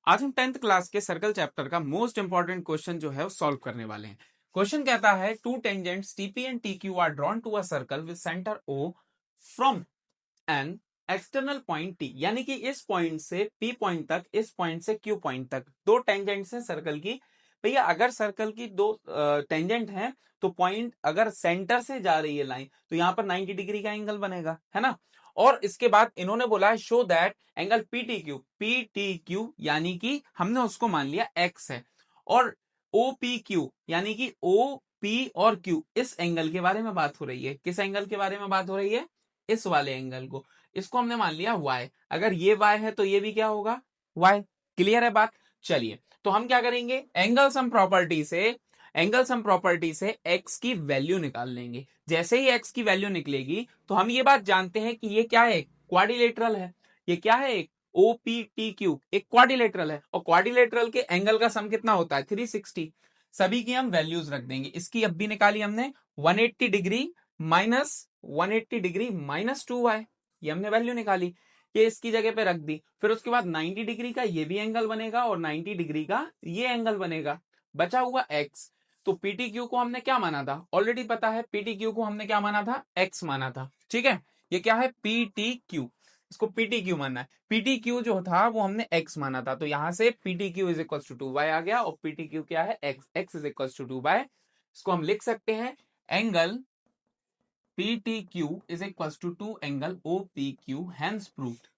आज हम 10th class के सर्कल चैप्टर का मोस्ट इंपॉर्टेंट क्वेश्चन जो है वो सॉल्व करने वाले हैं। क्वेश्चन कहता है two tangents TP and TQ are drawn to a circle with centre O from an external point T, यानी कि इस पॉइंट से पी पॉइंट तक, इस पॉइंट से क्यू पॉइंट तक दो टेंजेंट्स हैं सर्कल की। भैया अगर सर्कल की दो टेंजेंट हैं तो पॉइंट अगर सेंटर से जा रही है लाइन तो यहां पर 90 डिग्री का एंगल बनेगा, है ना। और इसके बाद इन्होंने बोला है show that angle P T Q यानी कि हमने उसको मान लिया एक्स है, और ओ पी क्यू यानी कि ओ पी और क्यू इस एंगल के बारे में बात हो रही है। किस एंगल के बारे में बात हो रही है? इस वाले एंगल को, इसको हमने मान लिया y। अगर ये y है तो ये भी क्या होगा? y। क्लियर है बात? चलिए तो हम क्या करेंगे, एंगल सम प्रॉपर्टी से x की वैल्यू निकाल लेंगे। जैसे ही x की वैल्यू निकलेगी तो हम ये बात जानते हैं कि ये क्या है, क्वाड्रिलेटरल है। ये क्या है? एक OPTQ एक क्वाड्रिलेटरल है, और क्वाड्रिलेटरल के एंगल का सम कितना होता है? 360। सभी की हम वैल्यूज रख देंगे। इसकी अब भी निकाली हमने 180 degree minus 180 degree minus 2y, ये हमने वैल्यू निकाली, ये इसकी जगह पे रख दी। फिर उसके बाद 90 डिग्री का ये भी एंगल बनेगा और 90 डिग्री का ये एंगल बनेगा। बचा हुआ x। तो पीटीक्यू को हमने क्या माना था? ऑलरेडी पता है, पीटीक्यू को हमने क्या माना था? x माना था। ठीक है, ये क्या है? पीटीक्यू, इसको पीटीक्यू मानना है। पीटीक्यू जो था वो हमने x माना था, तो यहां से PTQ is equal to 2y आ गया, और पीटीक्यू क्या है? x is equal to 2y। इसको हम लिख सकते हैं angle PTQ is equals to 2 angle OPQ, hence proved।